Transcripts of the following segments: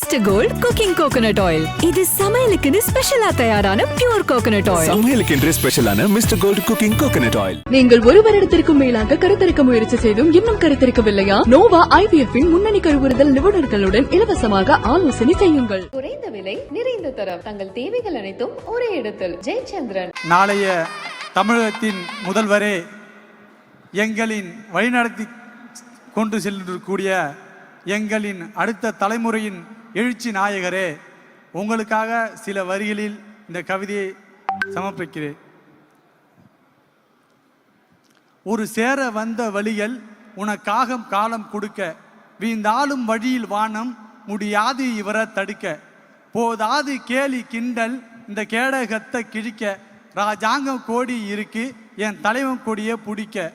Mister gold cooking coconut oil. இது சமையலுக்குன்னு ஸ்பெஷலா தயாரான பியூர் கோகனட் ஆயில். சமையலுக்கு ஸ்பெஷலான mister gold cooking coconut oil. நீங்கள் ஒரு வருடத்திற்கும் மேலாக கருத்தரிக்க முயற்சி செய்தும் இன்னும் கருத்தரிக்கவில்லையா? நோவா IVF இன் முன்னணி கருவுறுதல் நிபுணர்களுடன் இலவசமாக ஆலோசனை செய்யுங்கள். குறைந்த விலை, நிறைந்த தரம், தங்கள் தேவைகள் அனைத்தும் ஒரே இடத்தில். ஜெயச்சந்திரன். நாளைய தமிழகத்தின் முதல்வரே, எங்களின் வழிநடத்தி கொண்டு செல்லக்கூடிய எங்களின் அடுத்த தலைமுறையின் எழுச்சி நாயகரே, உங்களுக்காக சில வரிகளில் இந்த கவிதையை சமர்ப்பிக்கிறேன். ஒரு சேர வந்த வழிகள் உனக்காக காலம் கொடுக்க, வீந்தாலும் வழியில் வானம் முடியாது இவரை தடுக்க, போதாது கேலி கிண்டல் இந்த கேடகத்தை கிழிக்க, ராஜாங்கம் கோடி இருக்கு என் தலைவன் கொடியை பிடிக்க,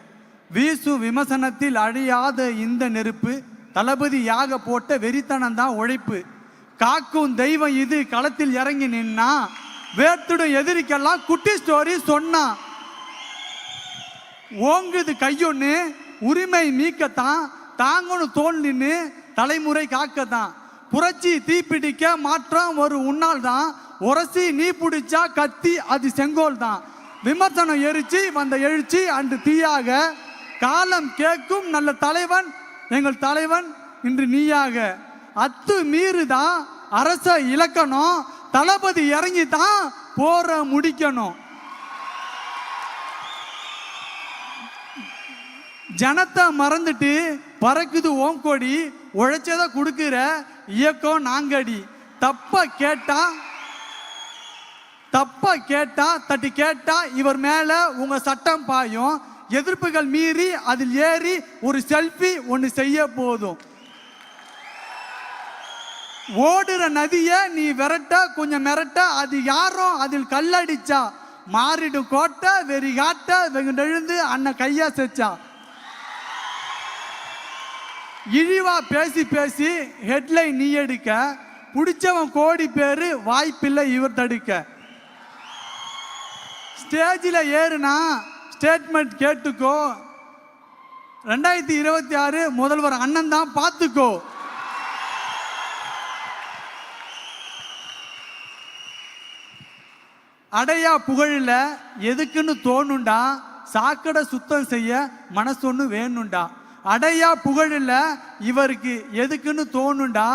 வீசும் விமர்சனத்தில் அழியாத இந்த நெருப்பு, தளபதியாக போட்ட வெறித்தனம் தான் உழைப்பு, காக்கும் தெய்வம் இது களத்தில் இறங்கி நின்னா, வேர்த்துடும் எதிரிக்கெல்லாம் குட்டி ஸ்டோரி சொன்னா, ஓங்குது கையொன்னு உரிமை மீக்கத்தான், தாங்கன்னு தோல் நின்று தலைமுறை காக்கத்தான், புரட்சி தீப்பிடிக்க மாற்றம் ஒரு உன்னால் தான், உரசி நீ பிடிச்சா கத்தி அது செங்கோல் தான், விமர்சனம் எரிச்சு வந்த எழுச்சி அன்று தீயாக, காலம் கேட்கும் நல்ல தலைவன் எங்கள் தலைவன் இன்று நீயாக, அத்து மீறுதான் அரச இலக்கணம், தளபதி இறங்கி தான் போற முடிக்கணும், ஜனத்தை மறந்துட்டு பறக்குது ஓங்கோடி, உழைச்சதை கொடுக்கிற இயக்கம் நாங்கடி, தப்ப கேட்டா தட்டி கேட்டா இவர் மேல உங்க சட்டம் பாயும், எதிர்ப்புகள் மீறி அதில் ஏறி ஒரு செல்ஃபி ஒன்று செய்ய போதும், ஓடுற நதிய நீ விரட்ட கொஞ்சம் மிரட்ட, அது யாரும் அதில் கல்லடிச்சா, மாறிடும் கோட்டை வெறி காட்ட வெகுண்டெழுந்து அண்ணன் கையா செச்சா, இழிவா பேசி பேசி ஹெட்லைன் நீ எடுக்க, பிடிச்சவன் கோடி பேரு வாய்ப்பில்லை இவர் தடுக்க, ஸ்டேஜில் ஏறுனா ஸ்டேட்மெண்ட் கேட்டுக்கோ, 2026 முதல்வர் அண்ணன் தான் பார்த்துக்கோ, அடையா புகழில் எதுக்குன்னு தோணுண்டா, சாக்கடை சுத்தம் செய்ய மனசொன்னு வேணுண்டா, அடையா புகழில் இவருக்கு எதுக்குன்னு தோணுண்டா,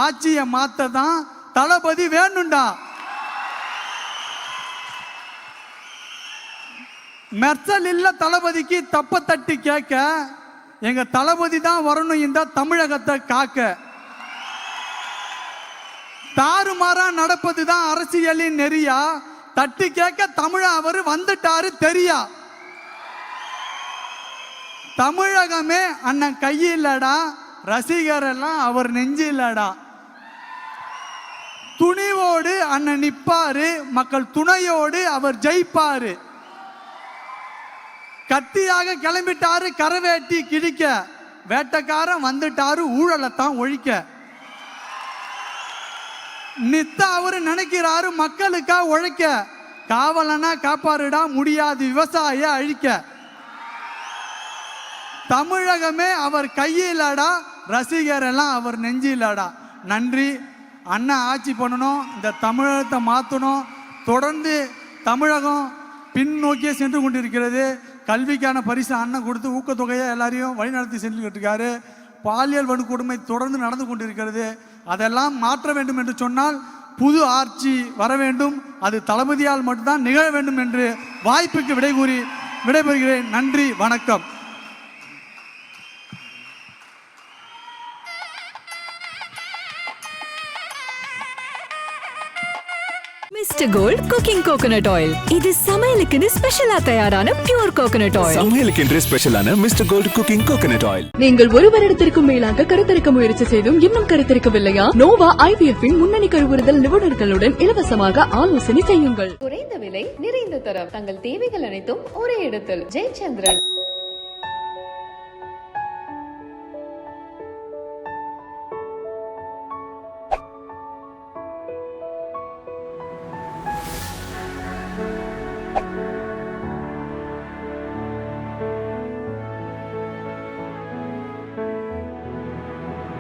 ஆட்சியை மாத்த தான் தளபதி வேணுண்டா, மெர்சல் இல்ல தளபதிக்கு தப்ப தட்டி கேட்க, எங்க தளபதி தான் வரணும் இந்த தமிழகத்தை காக்க, தாறுமாறா நடப்பது தான் அரசியலின் நெறியா, தட்டி கேட்க தமிழ அவர் வந்துட்டாரு தெரியா, தமிழகமே அண்ணன் கையில்லடா, ரசிகர் எல்லாம் அவர் நெஞ்சில்லடா, துணிவோடு அண்ணன் நிப்பாரு, மக்கள் துணையோடு அவர் ஜெயிப்பாரு, கத்தியாக கிளம்பிட்டாரு கரவேட்டி கிழிக்க, வேட்டக்காரன் வந்துட்டாரு ஊழலத்தான் ஒழிக்க, நித்த அவரு நினைக்கிறாரு மக்களுக்கா உழைக்க, காவலனா காப்பாருடா முடியாது விவசாய அழிக்க, தமிழகமே அவர் கையிலடா, ரசிகர் எல்லாம் அவர் நெஞ்சிலடா. நன்றி. அண்ணன் ஆட்சி பண்ணணும், இந்த தமிழகத்தை மாற்றணும், தொடர்ந்து தமிழகம் பின்னோக்கியே சென்று கொண்டிருக்கிறது, கல்விக்கான பரிசு அண்ணன் கொடுத்து ஊக்கத்தொகையை எல்லாரையும் வழிநடத்தி சென்றுக்கிட்டு இருக்காரு, பாலியல் வன்கொடுமை தொடர்ந்து நடந்து கொண்டிருக்கிறது, அதெல்லாம் மாற்ற வேண்டும் என்று சொன்னால் புது ஆட்சி வர வேண்டும், அது தளபதியால் மட்டும்தான் நிகழ வேண்டும் என்று வாய்ப்புக்கு விடைபெறுகிறேன். நன்றி, வணக்கம். Mister gold cooking coconut oil. இது சமையலுக்குன்னு ஸ்பெஷலா தயாரான பியூர் கோகனட் ஆயில். சமையலுக்கு ஸ்பெஷலான mister gold cooking coconut oil. நீங்கள் ஒரு வருடத்திற்கும் மேலாக கருத்தரிக்க முயற்சி செய்தும் இன்னும் கருத்தரிக்கவில்லையா? நோவா IVF இன் முன்னணி கருவுறுதல் நிபுணர்களுடன் இலவசமாக ஆலோசனை செய்யுங்கள். குறைந்த விலை, நிறைந்த தரம், தங்கள் தேவைகள் அனைத்தும் ஒரே இடத்தில். ஜெயச்சந்திரன்.